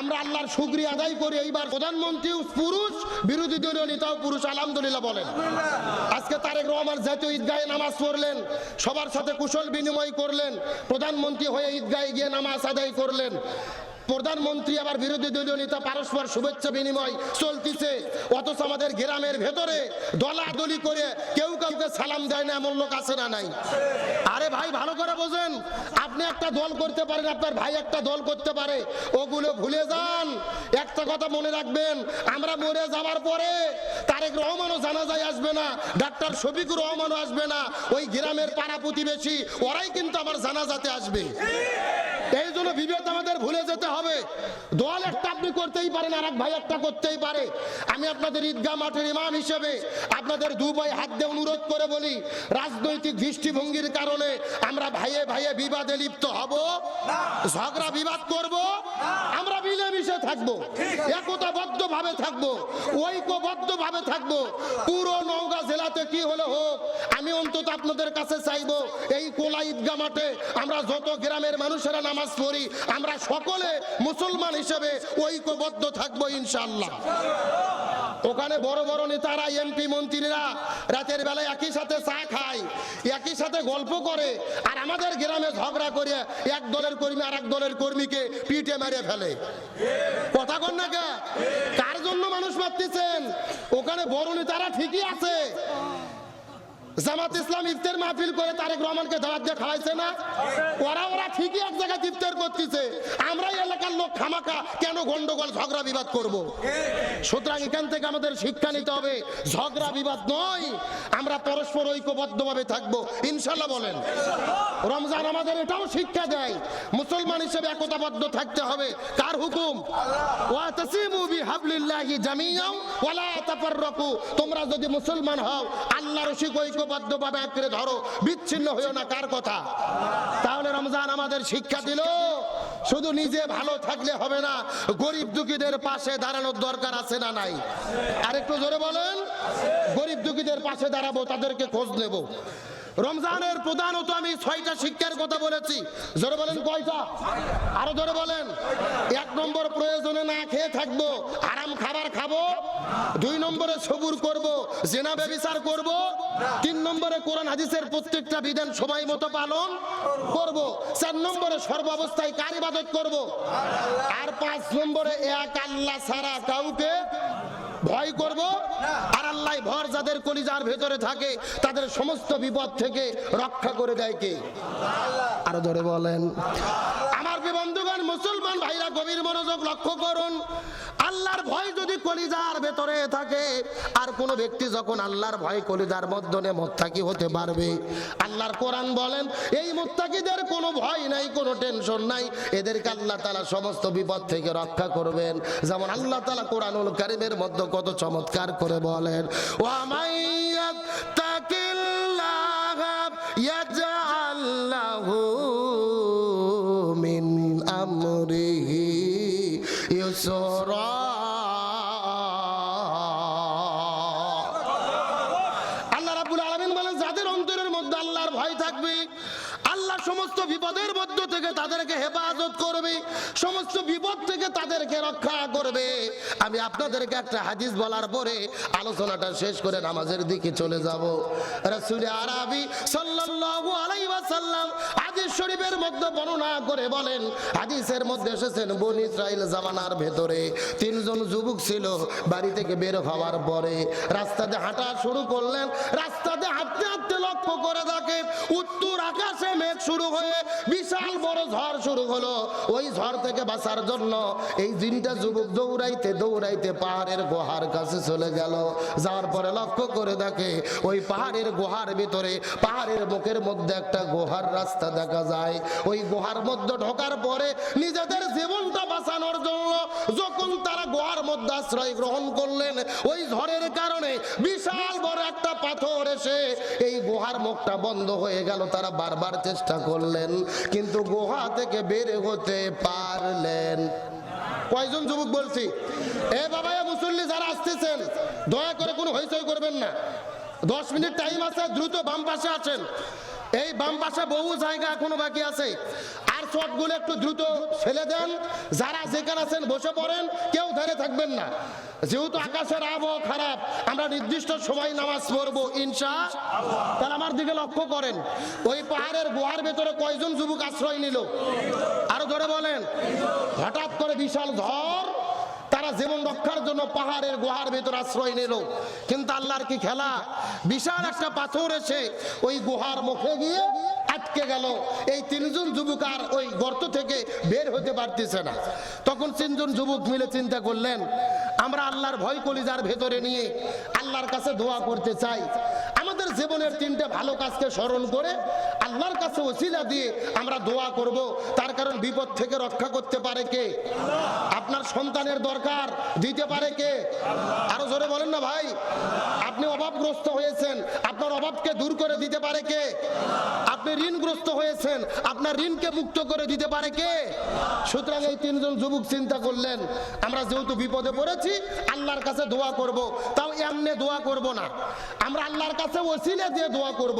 আমরা আল্লাহর শুকরিয়া আদায় করি। এইবার প্রধানমন্ত্রী পুরুষ, বিরোধী দলীয় নেতাও পুরুষ, আলহামদুলিল্লাহ বলেন। আজকে তারেক রহমান জাতীয় ঈদগাহে নামাজ পড়লেন, সবার সাথে কুশল বিনিময় করলেন, প্রধানমন্ত্রী হয়ে ঈদগাহে গিয়ে নামাজ আদায় করলেন। প্রধানমন্ত্রী আবার বিরোধী দলীয় নেতা পরস্পর শুভেচ্ছা বিনিময় চলতেছে, অথচ আমাদের গ্রামের ভেতরে দলাদলি করে কেউ কাউকে সালাম দেয় না, এমন লোক আছে না নাই? আরে ভাই ভালো করে বোঝেন, আপনি একটা দল করতে পারেন, আপনার ভাই একটা দল করতে পারে, ওগুলো ভুলে যান। একটা কথা মনে রাখবেন, আমরা মরে যাওয়ার পরে তারেক রহমানও জানাজায় আসবে না, ডাক্তার শফিকুর রহমানও আসবে না, ওই গ্রামের পাড়া প্রতিবেশী ওরাই কিন্তু আমার জানাজাতে আসবে। এই জন্য বিভেদ আমাদের ভুলে যেতে হবে। দল একটা আপনি করতেই পারেন, আর এক ভাই একটা করতেই পারে। আমি আপনাদের ঈদগাহ মাঠের ইমাম হিসেবে আপনাদের দু ভাই হাত দিয়ে অনুরোধ করে বলি, রাজনৈতিক দৃষ্টিভঙ্গির কারণে আমরা ভাইয়ে ভাইয়ে বিবাদে লিপ্ত হব, ঝগড়া বিবাদ করব, আমরা মিলেমিশে থাকবো, একতাবদ্ধ ভাবে থাকবো, ঐক্যবদ্ধ ভাবে থাকবো। পুরো নওগাঁ জেলাতে কি হলে হোক, আমি অন্তত আপনাদের কাছে চাইবো, এই কোলা ঈদগাহ মাঠে আমরা যত গ্রামের মানুষেরা নামাজ পড়ি, আমরা সকলে মুসলমান হিসেবে ঐক্যবদ্ধ থাকবো ইনশাআল্লাহ। ওখানে বড় বড় নেতারা, এমপি মন্ত্রীরা রাতের বেলায় একই সাথে চা খায়, একই সাথে গল্প করে, আর আমাদের গ্রামে ঝগড়া করে এক দলের কর্মী আর এক দলের কর্মীকে পিঠে মেরে ফেলে। কথা কন না কে? কার জন্য মানুষ মারতেছেন? ওখানে বড় নেতারা ঠিকই আছে, জামাত ইসলাম ইফতার মাহফিল করে তারেক রহমানকে দাওয়াত দিয়ে খাওয়াইছে না? ওরা ঠিকই এক জায়গায় ইফতার করতেছে, আমরা এলাকার লোক খামাকা কেন গন্ডগোল ঝগড়া বিবাদ করব? সুতরাং এখান থেকে আমাদের শিক্ষা নিতে হবে, ঝগড়া বিবাদ নয়, আমরা পরস্পর ঐক্যবদ্ধভাবে থাকবো ইনশাআল্লাহ বলেন। রমজান আমাদের এটাও শিক্ষা দেয়, মুসলমান হিসেবে একতাবদ্ধ থাকতে হবে। কার হুকুম? ওয়াতাসিমু বিহাবলিল্লাহি জামিআন ওয়ালা তাফাররাকু। তোমরা যদি মুসলমান হও, আল্লাহর রশিক ঐক্যবদ্ধভাবে আঁকড়ে ধরো, বিচ্ছিন্ন হইও না। কার কথা? তাহলে রমজান আমাদের শিক্ষা দিল, শুধু নিজে ভালো থাকলে হবে না, গরিব দুঃখীদের পাশে দাঁড়ানোর দরকার আছে না নাই? আরেকটু জোরে বলেন। গরিব দুঃখীদের পাশে দাঁড়াবো, তাদেরকে খোঁজ নেব। রমজানের প্রধানত আমি 6টা শিক্ষার কথা বলেছি। জোরে বলেন কয়টা? আরো জোরে বলেন। 1 নম্বর, প্রয়োজনে না খেয়ে থাকবো, আরাম খাবার খাবো। 2 নম্বরে সবুর করব, জিনা ব্যভিচার করব। 3 নম্বরে কোরআন হাদিসের প্রত্যেকটা বিধান সময় মতো পালন করব। 4 নম্বরে সর্বাবস্থায় কার ইবাদত করব। আর 5 নম্বরে এক আল্লাহ ছাড়া কাউকে ভয় করব। আর আল্লাহ ভর যাদের কলিজার ভেতরে থাকে, তাদের সমস্ত বিপদ থেকে রক্ষা করে দেয় কে? আরো ধরে বলেন। আমার বন্ধুগণ, মুসলমান ভাইরা গভীর মনোযোগ লক্ষ্য করুন। আল্লাহর ভয় যদি কলিজার ভেতরে থাকে, আর কোন ব্যক্তি যখন আল্লাহর ভয় কলিজার মধ্যে মুত্তাকি হতে পারবে, আল্লাহর কোরআন বলেন এই মুত্তাকিদের কোনো ভয় নাই, কোনো টেনশন নাই, এদেরকে আল্লাহ তাআলা সমস্ত বিপদ থেকে রক্ষা করবেন। যেমন আল্লাহ তাআলা কোরআনুল কারীমের মধ্যে কত চমৎকার করে বলেন, ওয়া মাইয়াত্তাকিল্লাহা ইয়াজআল লাহু মিন আমরিহি ইউসরা। আল্লাহ রাব্বুল আলামিন বলেন, যাদের অন্তরের মধ্যে আল্লাহর ভয় থাকবে, আল্লাহ সমস্ত বিপদের মধ্য থেকে তাদেরকে হেফাজত করবে, সমস্ত বিপদ থেকে তাদেরকে রক্ষা করবে। আমি আপনাদেরকে একটা হাদিস বলার পরে আলোচনাটা শেষ করে নামাজের দিকে চলে যাব। রাসূল আরবি সাল্লাল্লাহু আলাইহি ওয়াসাল্লাম হাদিস শরীফের মধ্যে বর্ণনা করে বলেন, হাদিসের মধ্যে এসেছেন, বনি ইসরাইল জামানার ভেতরে 3 জন যুবক ছিল। বাড়ি থেকে বের হওয়ার পরে রাস্তাতে হাঁটা শুরু করলেন। রাস্তাতে হাঁটতে হাঁটতে লক্ষ্য করে দেখে উত্তর আকাশে মেঘ শুরু হয়ে বিশাল বড় ঝড় শুরু হলো। ওই ঝড় থেকে বাঁচার জন্য এই 3টা যুবক দৌড়াইতে দৌড়াইতে পাহাড়ের গুহার কাছে চলে গেল। যাওয়ার পরে লক্ষ্য করে দেখে ওই পাহাড়ের গুহার ভিতরে, পাহাড়ের মুখের মধ্যে একটা গুহার রাস্তা দেখা যায়। ওই গুহার মধ্যে ঢোকার পরে নিজেদের জীবনটা বাঁচানোর জন্য যখন তারা গুহার মধ্যে আশ্রয় গ্রহণ করলেন, ওই ঝড়ের কারণে বিশাল বড় একটা পাথর এসে এই গুহার মুখটা বন্ধ হয়ে গেল। তারা বারবার চেষ্টা করলেন, কিন্তু গুহা থেকে বের হতে পারলেন। কয়জন যুবক বলছি? এ বাবা, মুসল্লি যারা আসতেছেন, দয়া করে কোনো হইচই করবেন না। 10 মিনিট টাইম আছে, দ্রুত বাম পাশে আছেন। এই বাম পাশে বহু জায়গা এখনো বাকি আছে। আর শটগুলো একটু দ্রুত ফেলে দেন, যারা যেখানে আছেন বসে পড়েন, কেউ ধরে থাকবেন না। যেহেতু আকাশের আবহাওয়া খারাপ, আমরা নির্দিষ্ট সময় নামাজ পড়বো ইনশাআল্লাহ। তাহলে আমার দিকে লক্ষ্য করেন, ওই পাহাড়ের গুহার ভেতরে কয়জন যুবক আশ্রয় নিল? আরো ধরে বলেন। হঠাৎ করে বিশাল ঝড়, তারা জীবন রক্ষার জন্য পাহাড়ের গুহার ভেতর আশ্রয় নিল। কিন্তু আল্লাহর কি খেলা, বিশাল একটা পাথর এসে ওই গুহার মুখে গিয়ে আটকে গেল। এই তিনজন যুবক আর ওই গর্ত থেকে বের হতে পারতেছে না। তখন তিনজন যুবক মিলে চিন্তা করলেন, আমরা আল্লাহর ভয় কলিজার ভেতরে নিয়ে আল্লাহর কাছে দোয়া করতে চাই। আমাদের জীবনের তিনটে ভালো কাজকে স্মরণ করে আল্লাহর কাছে ওসিলা দিয়ে আমরা দোয়া করব। তার কারণ বিপদ থেকে রক্ষা করতে পারে কে? আপনার সন্তানের দরকার দিতে পারে কে? আরো জোরে বলেন না ভাই। আপনি অভাবগ্রস্ত হয়েছেন, আপনার অভাবকে দূর করে দিতে পারে কে? আপনি ঋণগ্রস্ত হয়েছেন, আপনার ঋণকে মুক্ত করে দিতে পারে কে? সুতরাং এই তিনজন যুবক চিন্তা করলেন, আমরা যেহেতু বিপদে পড়েছি আল্লাহর কাছে দোয়া করব। তাও এমনি দোয়া করব না, আমরা আল্লাহর কাছে ওসিলা দিয়ে দোয়া করব।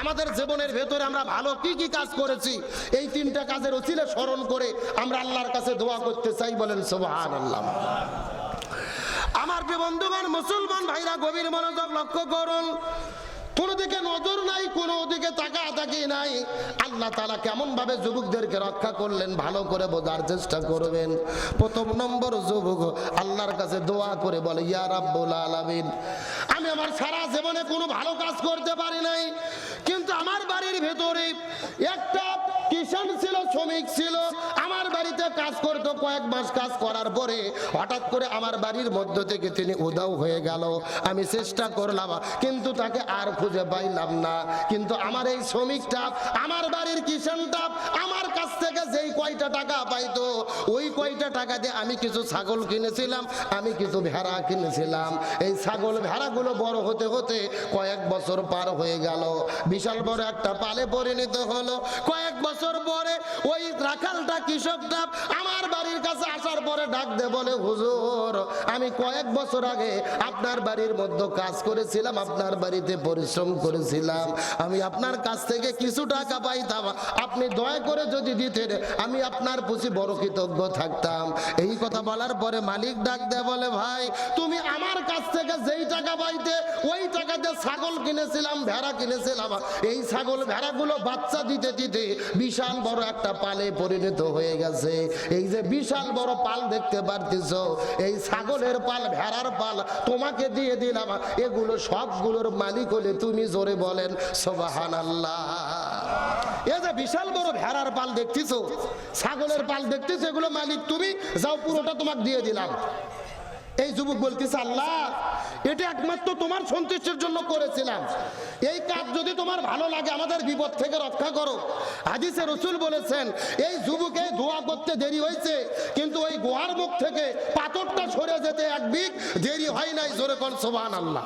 আমাদের জীবনের ভেতরে আমরা ভালো কি কি কাজ করেছি, এই তিনটা কাজের ওসিলা স্মরণ করে আমরা আল্লাহর কাছে দোয়া করতে চাই। বলেন সুবহানাল্লাহ। আমার প্রিয় বন্ধুগণ, মুসলমান ভাইরা, গভীর মনোযোগ লক্ষ্য করুন। কোনো দিকে নজর নাই, কোনো দিকে তাকাতাকি নাই। আল্লাহ তাআলা কেমন ভাবে যুবকদেরকে রক্ষা করলেন ভালো করে বোঝার চেষ্টা করবেন। প্রথম নম্বর, যুবক আল্লাহর কাছে দোয়া করে বলে, ইয়া রাব্বুল আলামিন, আমি আমার সারা জীবনে কোনো ভালো কাজ করতে পারি নাই, কিন্তু আমার বাড়ির ভেতরে একটা কিষান ছিল, শ্রমিক ছিল, আমার বাড়িতে কাজ করতো। কয়েক মাস কাজ করার পরে হঠাৎ করে আমার বাড়ির মধ্য থেকে তিনি উধাও হয়ে গেল। আমি চেষ্টা করলাম কিন্তু তাকে আর খুঁজে পাইলাম না। কিন্তু আমার এই শ্রমিকটা, আমার বাড়ির কিষানটা আমার কাছ থেকে যেই কয়টা টাকা পাইতো, ওই কয়টা টাকা দিয়ে আমি কিছু ছাগল কিনেছিলাম, আমি কিছু ভেড়া কিনেছিলাম। এই ছাগল ভেড়াগুলো বড় হতে হতে কয়েক বছর পার হয়ে গেল, বিশাল বড় একটা পালে পরিণত হলো। কয়েক বছর পরে ওই রাখালটা, কৃষকটা আমার বাড়ির কাছে আসার পরে ডাক দে বলে, হুজুর, আমি কয়েক বছর আগে আপনার বাড়ির মধ্যে কাজ করেছিলাম, আপনার বাড়িতে পরিশ্রম করেছিলাম, আমি আপনার কাছ থেকে কিছু টাকা পাইতাম, আপনি দয়া করে যদি দিতেন আমি আপনার প্রতি বড় কৃতজ্ঞ থাকতাম। এই কথা বলার পরে মালিক ডাক দেয় বলে, ভাই, তুমি আমার কাছ থেকে যেই টাকা পাইতে ওই টাকাতে ছাগল কিনেছিলাম, ভেড়া কিনেছিলাম। এই ছাগল ভেড়াগুলো বাচ্চা দিতে দিতে বিশাল বড় একটা পালে পরিণত হয়ে গেছে। এই যে বিশাল বড় পাল দেখতে পারতেছো, এই ছাগলের পাল, ভেড়ার পাল তোমাকে দিয়ে দিলাম, এগুলো সবগুলোর মালিক হলে তুমি। জোরে বলেন সুবহানাল্লাহ। এই যে বিশাল বড় ভেড়ার পাল দেখতেছো, ছাগলের পাল দেখতেছো, এগুলো মালিক তুমি, যাও পুরোটা তোমাকে দিয়ে দিলাম। এই যুবক বলতেছে, আল্লাহ, এটা একমাত্র তোমার সন্তুষ্টির জন্য করেছিলাম, এই কাজ যদি তোমার ভালো লাগে আমাদের বিপদ থেকে রক্ষা করো। হাদিসে রাসূল বলেছেন, এই যুবকে দোয়া করতে দেরি হয়েছে, কিন্তু ওই গুহার মুখ থেকে পাথরটা সরে যেতে এক বিঘ দেরি হয় নাই। জোরে কোন সুবহানাল্লাহ।